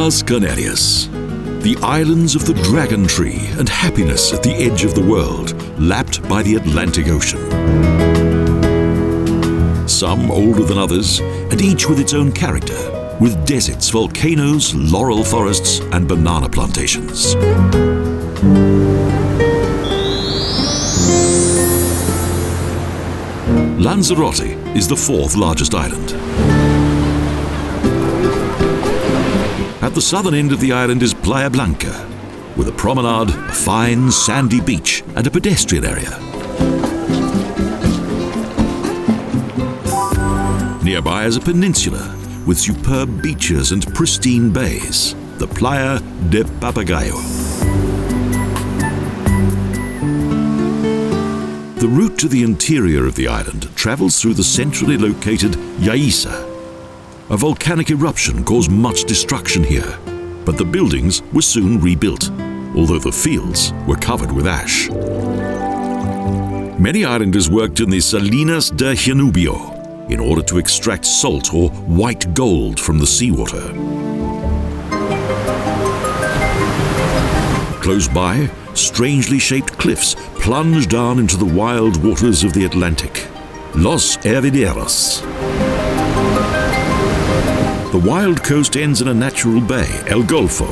Islas Canarias, the islands of the dragon tree and happiness at the edge of the world, lapped by the Atlantic Ocean. Some older than others, and each with its own character, with deserts, volcanoes, laurel forests, and banana plantations. Lanzarote is the fourth largest island. At the southern end of the island is Playa Blanca, with a promenade, a fine sandy beach, and a pedestrian area. Nearby is a peninsula with superb beaches and pristine bays, the Playa de Papagayo. The route to the interior of the island travels through the centrally located Yaiza. A volcanic eruption caused much destruction here, but the buildings were soon rebuilt, although the fields were covered with ash. Many islanders worked in the Salinas de Janubio in order to extract salt or white gold from the seawater. Close by, strangely shaped cliffs plunge down into the wild waters of the Atlantic. Los Hervideros. The wild coast ends in a natural bay, El Golfo,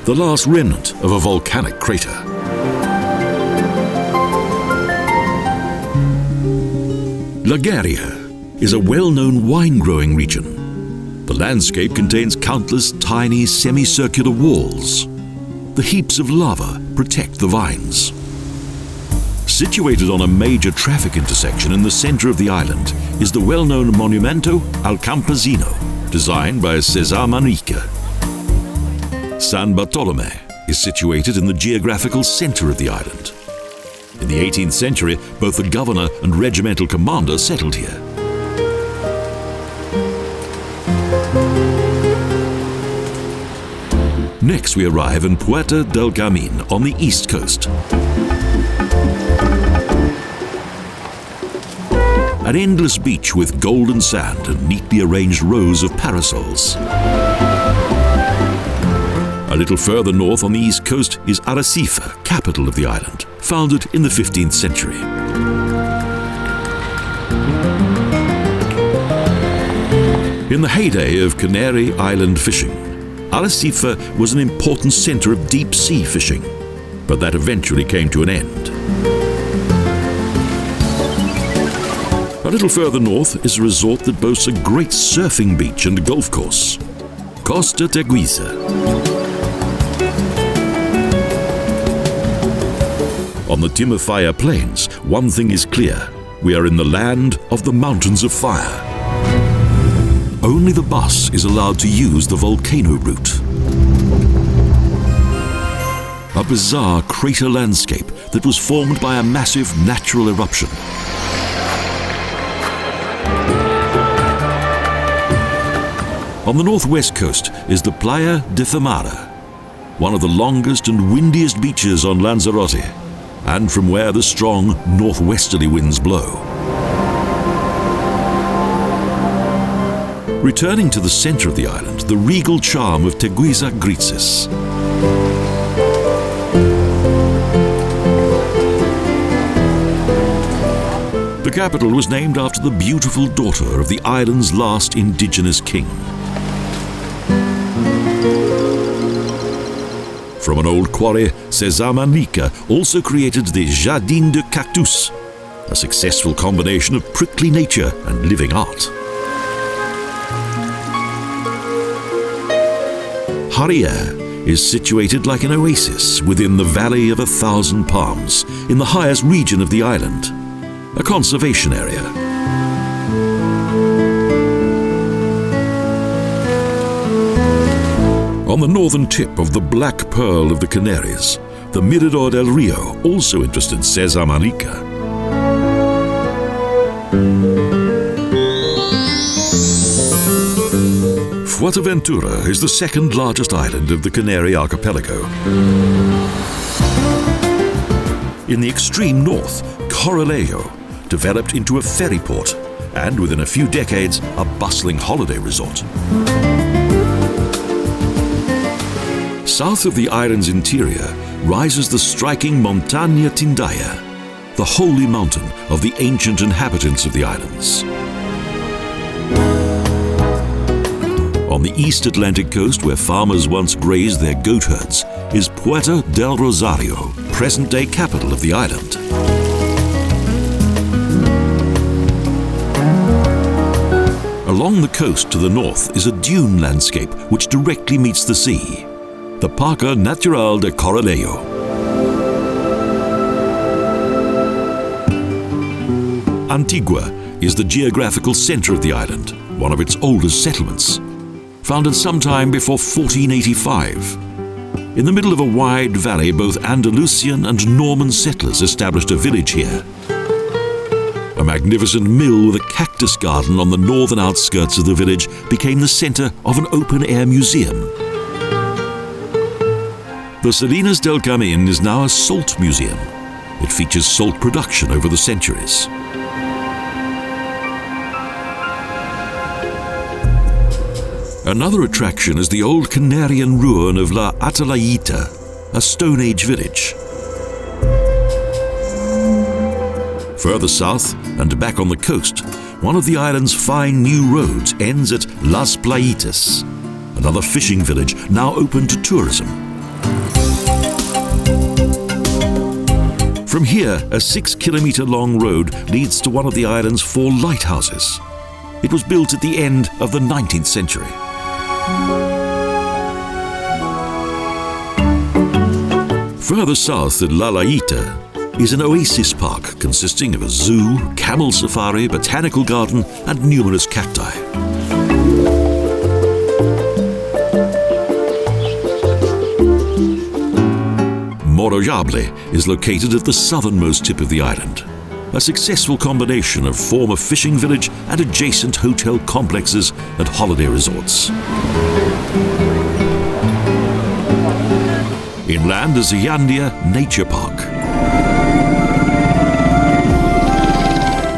the last remnant of a volcanic crater. Lagaria is a well-known wine-growing region. The landscape contains countless tiny semicircular walls. The heaps of lava protect the vines. Situated on a major traffic intersection in the center of the island is the well-known Monumento al Campesino, designed by César Manrique. San Bartolomé is situated in the geographical center of the island. In the 18th century, both the governor and regimental commander settled here. Next we arrive in Puerto del Carmen on the east coast. An endless beach with golden sand and neatly arranged rows of parasols. A little further north on the east coast is Arrecife, capital of the island, founded in the 15th century. In the heyday of Canary Island fishing, Arrecife was an important center of deep-sea fishing, but that eventually came to an end. A little further north is a resort that boasts a great surfing beach and golf course, Costa Teguise. On the Timofaya Plains, one thing is clear: we are in the land of the mountains of fire. Only the bus is allowed to use the volcano route. A bizarre crater landscape that was formed by a massive natural eruption. On the northwest coast is the Playa de Femara, one of the longest and windiest beaches on Lanzarote, and from where the strong northwesterly winds blow. Returning to the center of the island, the regal charm of Teguise Gritzes. The capital was named after the beautiful daughter of the island's last indigenous king. From an old quarry, César Manrique also created the Jardin de Cactus, a successful combination of prickly nature and living art. Harrier is situated like an oasis within the Valley of 1,000 Palms, in the highest region of the island, a conservation area. On the northern tip of the Black Pearl of the Canaries, the Mirador del Rio also interested César Manrique. Fuerteventura is the second largest island of the Canary archipelago. In the extreme north, Corralejo developed into a ferry port and, within a few decades, a bustling holiday resort. South of the island's interior rises the striking Montaña Tindaya, the holy mountain of the ancient inhabitants of the islands. On the East Atlantic coast, where farmers once grazed their goat herds, is Puerto del Rosario, present-day capital of the island. Along the coast to the north is a dune landscape which directly meets the sea, the Parque Natural de Corralejo. Antigua is the geographical center of the island, one of its oldest settlements, founded sometime before 1485. In the middle of a wide valley, both Andalusian and Norman settlers established a village here. A magnificent mill with a cactus garden on the northern outskirts of the village became the center of an open-air museum. The Salinas del Carmen is now a salt museum. It features salt production over the centuries. Another attraction is the old Canarian ruin of La Atalayita, a Stone Age village. Further south and back on the coast, one of the island's fine new roads ends at Las Playitas, another fishing village now open to tourism. From here, a 6-kilometer-long road leads to one of the island's 4 lighthouses. It was built at the end of the 19th century. Further south at La Layita is an oasis park consisting of a zoo, camel safari, botanical garden and numerous cacti. Moroyable is located at the southernmost tip of the island, a successful combination of former fishing village and adjacent hotel complexes and holiday resorts. Inland is Yandia Nature Park.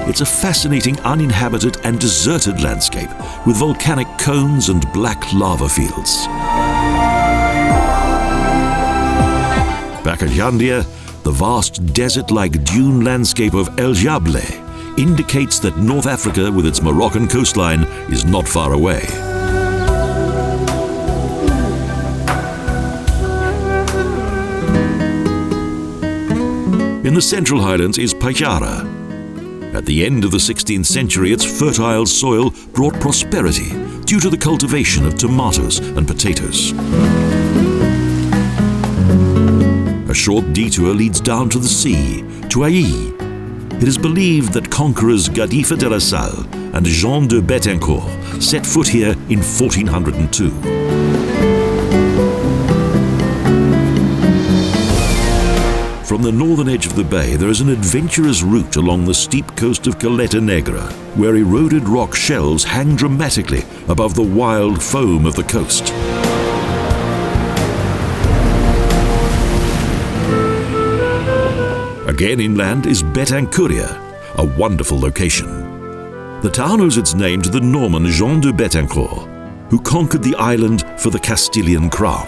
It's a fascinating uninhabited and deserted landscape with volcanic cones and black lava fields. Back at Yandia, the vast desert-like dune landscape of El Jable indicates that North Africa, with its Moroccan coastline, is not far away. In the Central Highlands is Payara. At the end of the 16th century, its fertile soil brought prosperity due to the cultivation of tomatoes and potatoes. A short detour leads down to the sea, to Ailly. It is believed that conquerors Gadifa de la Salle and Jean de Betancourt set foot here in 1402. From the northern edge of the bay, there is an adventurous route along the steep coast of Caleta Negra, where eroded rock shelves hang dramatically above the wild foam of the coast. Again inland is Betancuria, a wonderful location. The town owes its name to the Norman Jean de Betancourt, who conquered the island for the Castilian crown.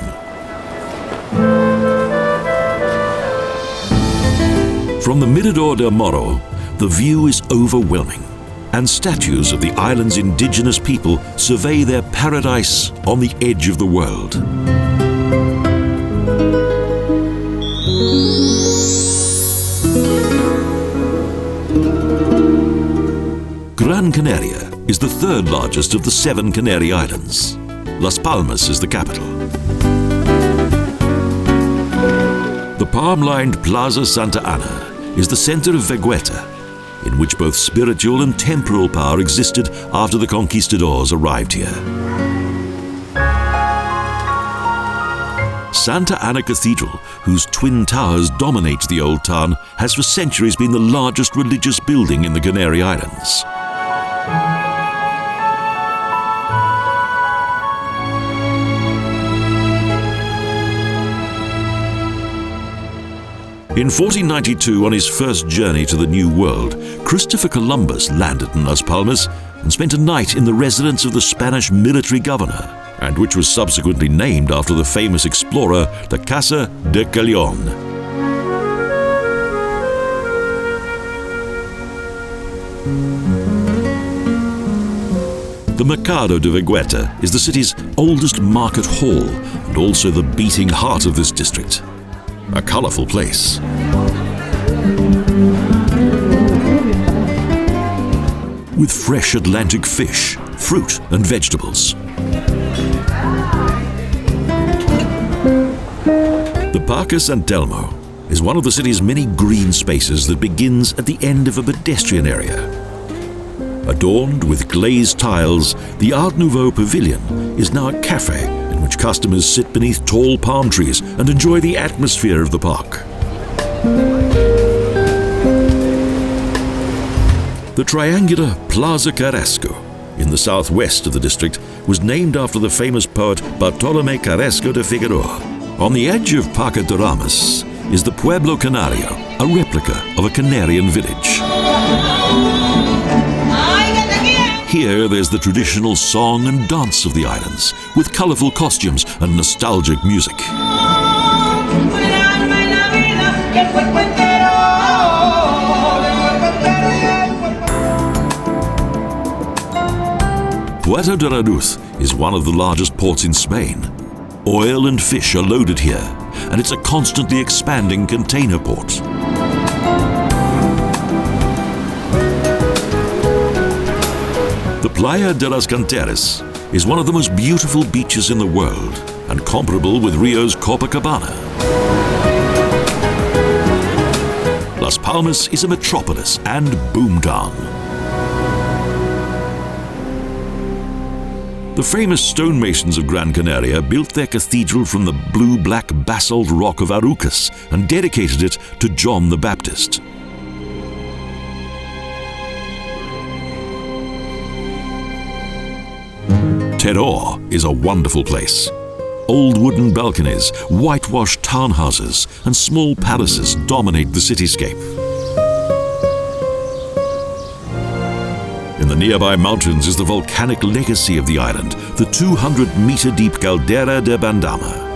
From the Mirador del Morro, the view is overwhelming, and statues of the island's indigenous people survey their paradise on the edge of the world. Gran Canaria is the third largest of the 7 Canary Islands. Las Palmas is the capital. The palm-lined Plaza Santa Ana is the center of Vegueta, in which both spiritual and temporal power existed after the conquistadors arrived here. Santa Ana Cathedral, whose twin towers dominate the old town, has for centuries been the largest religious building in the Canary Islands. In 1492, on his first journey to the New World, Christopher Columbus landed in Las Palmas and spent a night in the residence of the Spanish military governor, and which was subsequently named after the famous explorer, the Casa de Callón. The Mercado de Vegueta is the city's oldest market hall and also the beating heart of this district. A colourful place. With fresh Atlantic fish, fruit and vegetables. The Parque San Telmo is one of the city's many green spaces that begins at the end of a pedestrian area. Adorned with glazed tiles, the Art Nouveau Pavilion is now a cafe in which customers sit beneath tall palm trees and enjoy the atmosphere of the park. The triangular Plaza Carrasco in the southwest of the district was named after the famous poet Bartolomé Carrasco de Figueroa. On the edge of Parque de Ramas is the Pueblo Canario, a replica of a Canarian village. Here there's the traditional song and dance of the islands, with colourful costumes and nostalgic music. Puerto de Reduce is one of the largest ports in Spain. Oil and fish are loaded here, and it's a constantly expanding container port. The Playa de las Canarias is one of the most beautiful beaches in the world and comparable with Rio's Copacabana. Las Palmas is a metropolis and boomtown. The famous stonemasons of Gran Canaria built their cathedral from the blue-black basalt rock of Arucas and dedicated it to John the Baptist. Terror is a wonderful place. Old wooden balconies, whitewashed townhouses, and small palaces dominate the cityscape. In the nearby mountains is the volcanic legacy of the island, the 200-meter-deep Caldera de Bandama.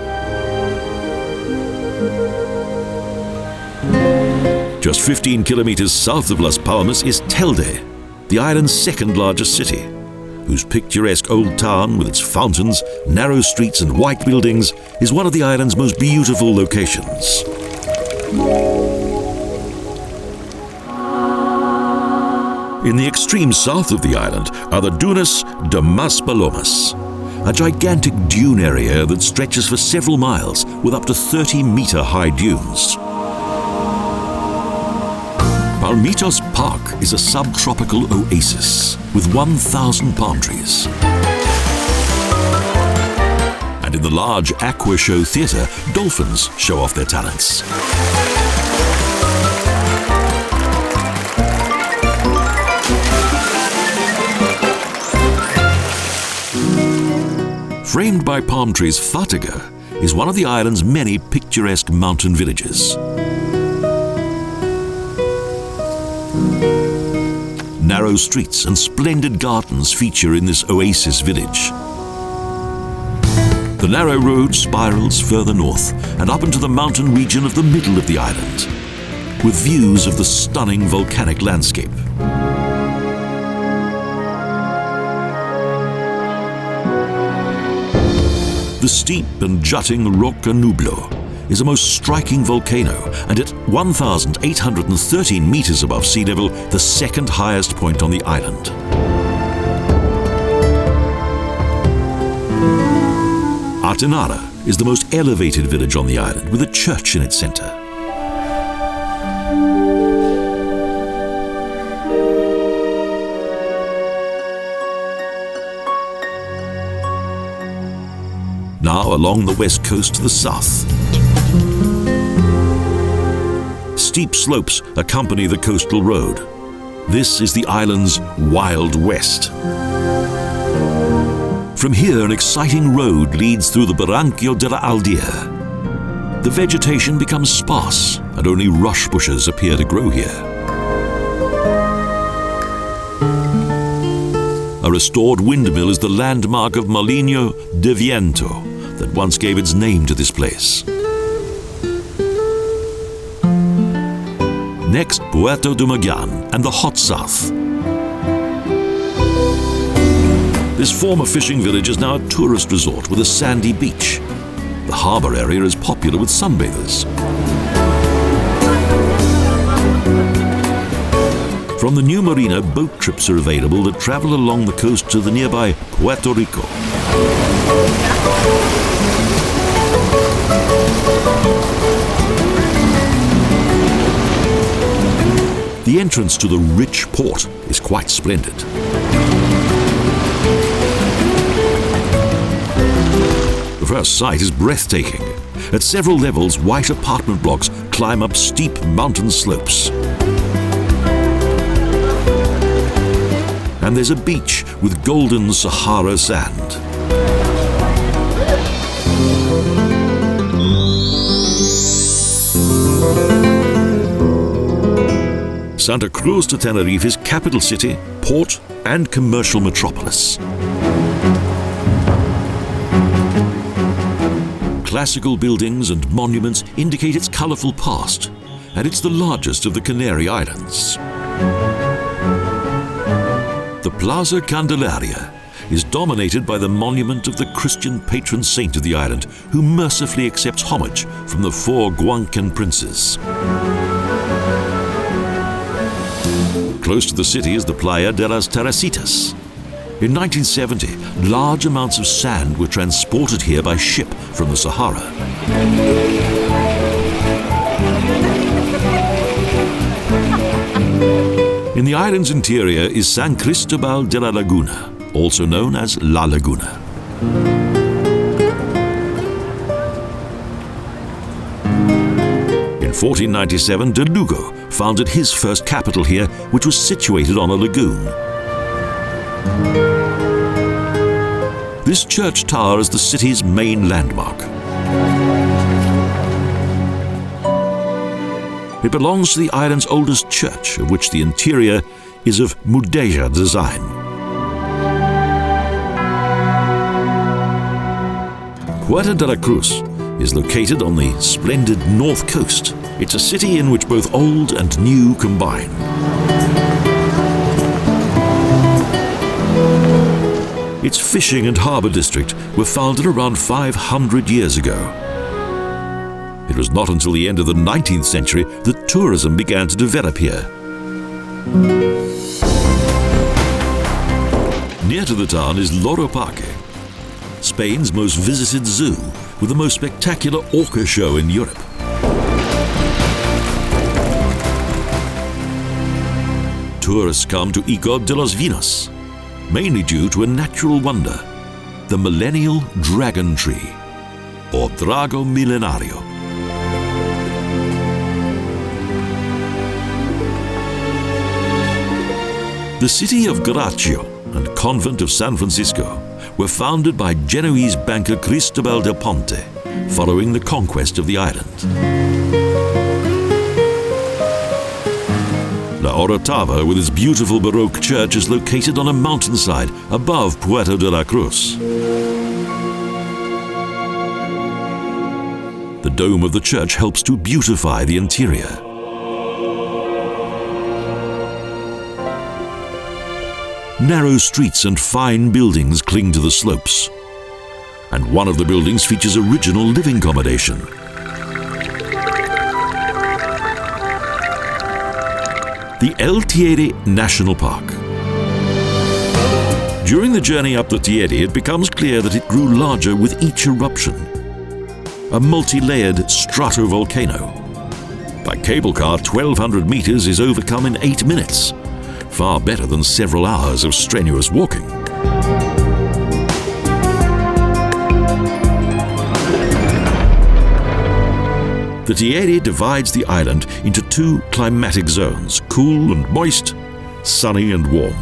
Just 15 kilometers south of Las Palmas is Telde, the island's second-largest city, whose picturesque old town with its fountains, narrow streets and white buildings is one of the island's most beautiful locations. In the extreme south of the island are the Dunas de Mas Palomas, a gigantic dune area that stretches for several miles with up to 30-meter-high dunes. Palmitos Park is a subtropical oasis with 1,000 palm trees. And in the large Aqua Show Theatre, dolphins show off their talents. Framed by palm trees, Fataga is one of the island's many picturesque mountain villages. Narrow streets and splendid gardens feature in this oasis village. The narrow road spirals further north and up into the mountain region of the middle of the island, with views of the stunning volcanic landscape. The steep and jutting Roca Nublo is a most striking volcano, and at 1,813 meters above sea level, the second highest point on the island. Artenara is the most elevated village on the island, with a church in its center. Now along the west coast to the south. Steep slopes accompany the coastal road. This is the island's Wild West. From here, an exciting road leads through the Barranco de la Aldea. The vegetation becomes sparse, and only rush bushes appear to grow here. A restored windmill is the landmark of Molino de Viento that once gave its name to this place. Next, Puerto de Magan and the hot south. This former fishing village is now a tourist resort with a sandy beach. The harbour area is popular with sunbathers. From the new marina, boat trips are available that travel along the coast to the nearby Puerto Rico. The entrance to the rich port is quite splendid. The first sight is breathtaking. At several levels, white apartment blocks climb up steep mountain slopes. And there's a beach with golden Sahara sand. Santa Cruz de Tenerife is capital city, port and commercial metropolis. Classical buildings and monuments indicate its colourful past, and it's the largest of the Canary Islands. The Plaza Candelaria is dominated by the monument of the Christian patron saint of the island, who mercifully accepts homage from the 4 Guancan princes. Close to the city is the Playa de las Terrasitas. In 1970, large amounts of sand were transported here by ship from the Sahara. In the island's interior is San Cristobal de la Laguna, also known as La Laguna. In 1497, de Lugo founded his first capital here, which was situated on a lagoon. This church tower is the city's main landmark. It belongs to the island's oldest church, of which the interior is of Mudéjar design. Puerto de la Cruz is located on the splendid north coast. It's a city in which both old and new combine. Its fishing and harbour district were founded around 500 years ago. It was not until the end of the 19th century that tourism began to develop here. Near to the town is Loro Parque, Spain's most visited zoo, with the most spectacular orca show in Europe. Tourists come to Ico de los Vinos, mainly due to a natural wonder, the millennial dragon tree, or Drago Milenario. The city of Garaccio and convent of San Francisco were founded by Genoese banker Cristobal del Ponte, following the conquest of the island. La Orotava, with its beautiful Baroque church, is located on a mountainside above Puerto de la Cruz. The dome of the church helps to beautify the interior. Narrow streets and fine buildings cling to the slopes, and one of the buildings features original living accommodation. The El Teide National Park. During the journey up the Teide, it becomes clear that it grew larger with each eruption. A multi-layered stratovolcano. By cable car, 1,200 meters is overcome in 8 minutes. Far better than several hours of strenuous walking. The Teide divides the island into 2 climatic zones, cool and moist, sunny and warm.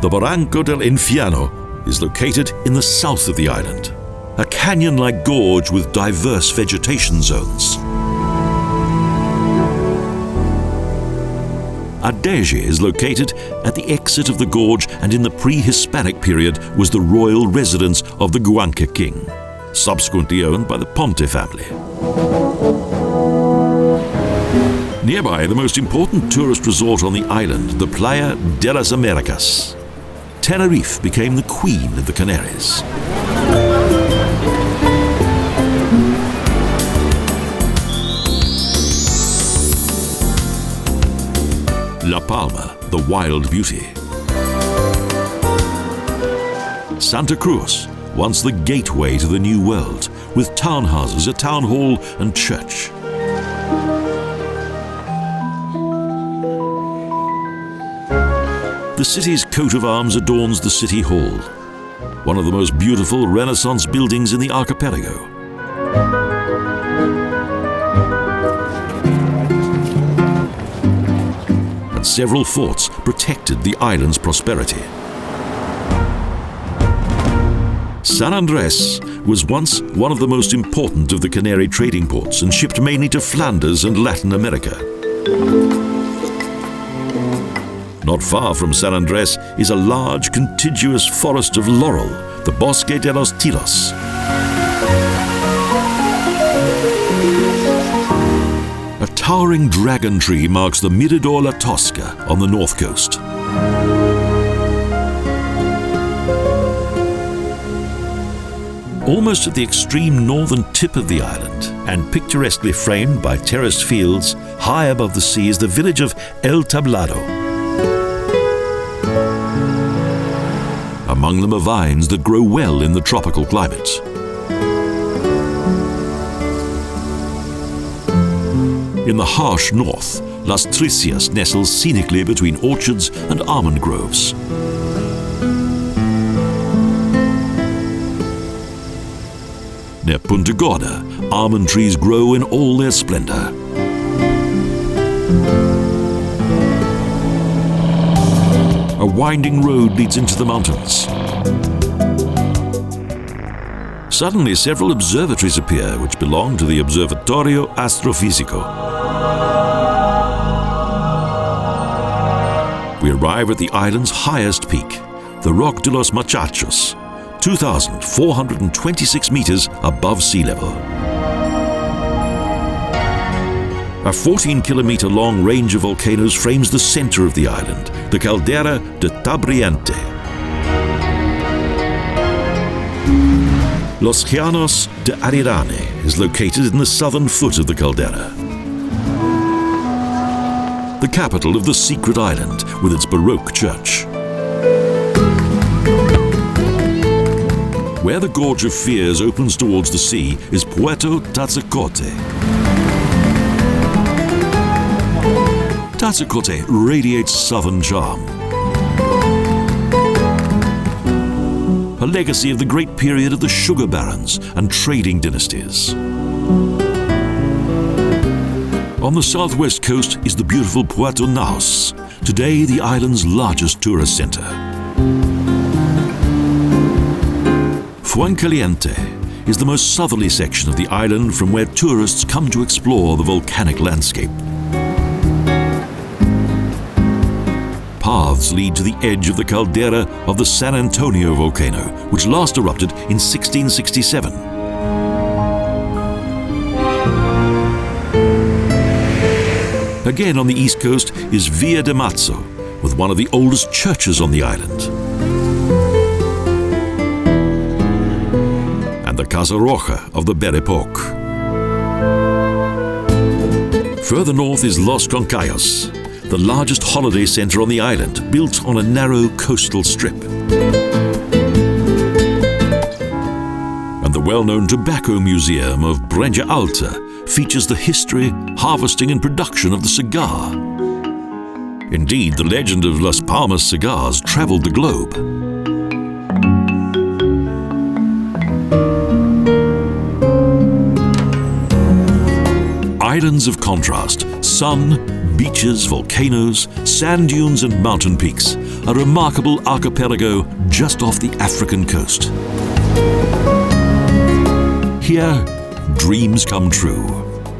The Barranco del Infierno is located in the south of the island, a canyon-like gorge with diverse vegetation zones. Adeje is located at the exit of the gorge and in the pre-Hispanic period was the royal residence of the Guanche king, subsequently owned by the Ponte family. Nearby, the most important tourist resort on the island, the Playa de las Americas. Tenerife became the queen of the Canaries. La Palma, the wild beauty. Santa Cruz, once the gateway to the New World, with townhouses, a town hall and church. The city's coat of arms adorns the city hall, one of the most beautiful Renaissance buildings in the archipelago. And several forts protected the island's prosperity. San Andres was once one of the most important of the Canary trading ports and shipped mainly to Flanders and Latin America. Not far from San Andres is a large, contiguous forest of laurel, the Bosque de los Tilos. A towering dragon tree marks the Mirador La Tosca on the north coast. Almost at the extreme northern tip of the island, and picturesquely framed by terraced fields, high above the sea is the village of El Tablado. Among them are vines that grow well in the tropical climate. In the harsh north, Las Tricias nestles scenically between orchards and almond groves. Near Punta Gorda, almond trees grow in all their splendor. A winding road leads into the mountains. Suddenly, several observatories appear, which belong to the Observatorio Astrofisico. We arrive at the island's highest peak, the Roque de los Muchachos, 2,426 meters above sea level. A 14-kilometer-long range of volcanoes frames the center of the island, the Caldera de Tabriente. Los Llanos de Arirane is located in the southern foot of the caldera, the capital of the secret island with its Baroque church. Where the Gorge of Fears opens towards the sea is Puerto Tazacorte. Tazacorte radiates southern charm, a legacy of the great period of the sugar barons and trading dynasties. On the southwest coast is the beautiful Puerto Naos, today the island's largest tourist center. Fuencaliente is the most southerly section of the island from where tourists come to explore the volcanic landscape. Paths lead to the edge of the caldera of the San Antonio volcano, which last erupted in 1667. Again on the east coast is Via de Mazzo, with one of the oldest churches on the island. And the Casa Roja of the Belle Epoque. Further north is Los Concayos, the largest holiday center on the island, built on a narrow coastal strip. And the well-known Tobacco Museum of Breña Alta features the history, harvesting and production of the cigar. Indeed, the legend of Las Palmas cigars traveled the globe. Islands of contrast, sun, beaches, volcanoes, sand dunes and mountain peaks, a remarkable archipelago just off the African coast. Here, dreams come true.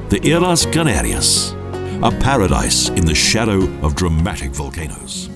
The Islas Canarias, a paradise in the shadow of dramatic volcanoes.